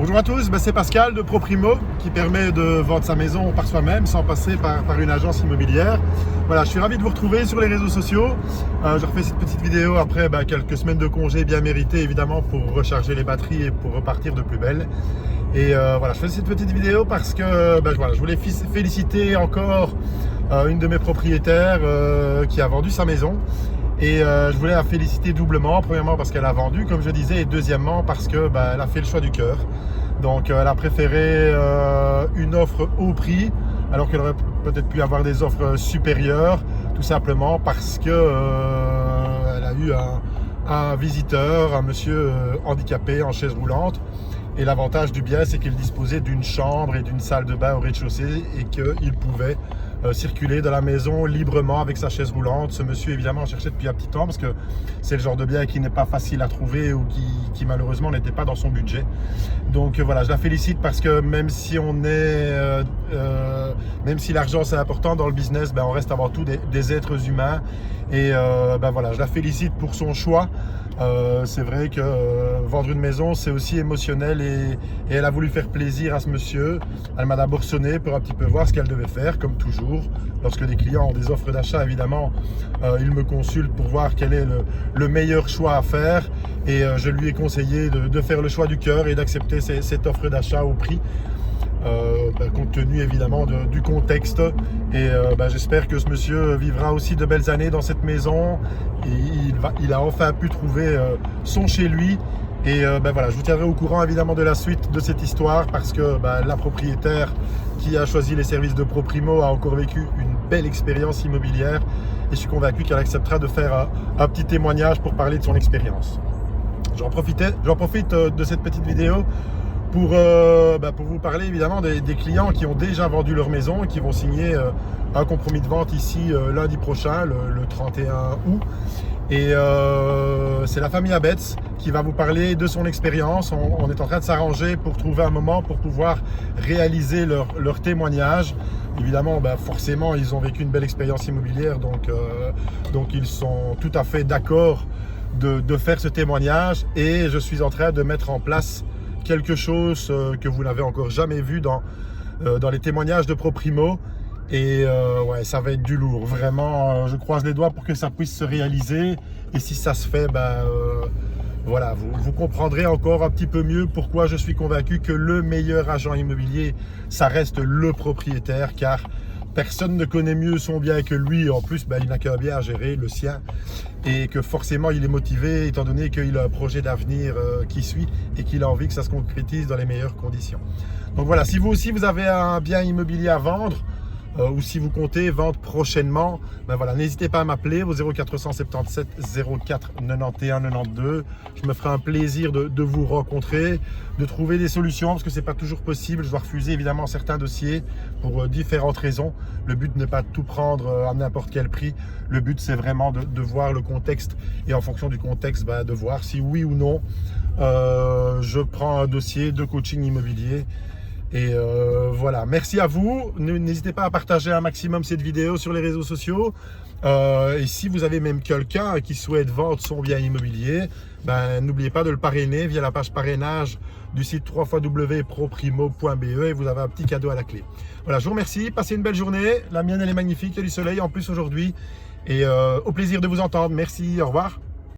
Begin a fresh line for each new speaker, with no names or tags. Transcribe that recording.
Bonjour à tous, c'est Pascal de ProPrimo qui permet de vendre sa maison par soi-même sans passer par une agence immobilière. Voilà, je suis ravi de vous retrouver sur les réseaux sociaux. Je refais cette petite vidéo après quelques semaines de congé bien méritées évidemment pour recharger les batteries et pour repartir de plus belle. Et voilà, je fais cette petite vidéo parce que voilà, je voulais féliciter encore une de mes propriétaires qui a vendu sa maison. Et je voulais la féliciter doublement, premièrement parce qu'elle a vendu comme je disais, et deuxièmement parce que elle a fait le choix du cœur. Donc elle a préféré une offre au prix alors qu'elle aurait peut-être pu avoir des offres supérieures, tout simplement parce que elle a eu un visiteur, un monsieur handicapé en chaise roulante. Et l'avantage du bien, c'est qu'il disposait d'une chambre et d'une salle de bain au rez-de-chaussée et qu'il pouvait circuler dans la maison librement avec sa chaise roulante. Ce monsieur, évidemment, en cherchait depuis un petit temps parce que c'est le genre de bien qui n'est pas facile à trouver ou qui malheureusement n'était pas dans son budget. Donc voilà, je la félicite parce que même si même si l'argent c'est important dans le business, on reste avant tout des êtres humains. Et voilà, je la félicite pour son choix. C'est vrai que vendre une maison c'est aussi émotionnel et elle a voulu faire plaisir à ce monsieur. Elle m'a d'abord sonné pour un petit peu voir ce qu'elle devait faire, comme toujours. Lorsque des clients ont des offres d'achat, évidemment, ils me consultent pour voir quel est le meilleur choix à faire. Et je lui ai conseillé de faire le choix du cœur et d'accepter cette offre d'achat au prix. Compte tenu évidemment du contexte, et j'espère que ce monsieur vivra aussi de belles années dans cette maison et il a enfin pu trouver son chez lui. Et voilà, je vous tiendrai au courant évidemment de la suite de cette histoire parce que la propriétaire qui a choisi les services de ProPrimo a encore vécu une belle expérience immobilière et je suis convaincu qu'elle acceptera de faire un petit témoignage pour parler de son expérience. J'en profite de cette petite vidéo pour vous parler évidemment des clients qui ont déjà vendu leur maison et qui vont signer un compromis de vente ici lundi prochain, le 31 août. Et c'est la famille Abetz qui va vous parler de son expérience. On est en train de s'arranger pour trouver un moment pour pouvoir réaliser leur témoignage. Évidemment, forcément, ils ont vécu une belle expérience immobilière, donc ils sont tout à fait d'accord de faire ce témoignage. Et je suis en train de mettre en place quelque chose que vous n'avez encore jamais vu dans les témoignages de ProPrimo. Et ouais, ça va être du lourd. Vraiment, je croise les doigts pour que ça puisse se réaliser. Et si ça se fait, voilà, vous comprendrez encore un petit peu mieux pourquoi je suis convaincu que le meilleur agent immobilier, ça reste le propriétaire, car personne ne connaît mieux son bien que lui. En plus, il n'a qu'un bien à gérer, le sien, et que forcément il est motivé étant donné qu'il a un projet d'avenir qui suit et qu'il a envie que ça se concrétise dans les meilleures conditions. Donc voilà, si vous aussi vous avez un bien immobilier à vendre, ou si vous comptez vendre prochainement, voilà, n'hésitez pas à m'appeler au 0477 04 91 92. Je me ferai un plaisir de vous rencontrer, de trouver des solutions parce que c'est pas toujours possible. Je dois refuser évidemment certains dossiers pour différentes raisons. Le but n'est pas de tout prendre à n'importe quel prix. Le but c'est vraiment de voir le contexte et en fonction du contexte, de voir si oui ou non je prends un dossier de coaching immobilier. Et voilà, merci à vous. N'hésitez pas à partager un maximum cette vidéo sur les réseaux sociaux. Et si vous avez même quelqu'un qui souhaite vendre son bien immobilier, n'oubliez pas de le parrainer via la page parrainage du site www.proprimo.be et vous avez un petit cadeau à la clé. Voilà, je vous remercie. Passez une belle journée. La mienne, elle est magnifique. Il y a du soleil en plus aujourd'hui. Et au plaisir de vous entendre. Merci, au revoir.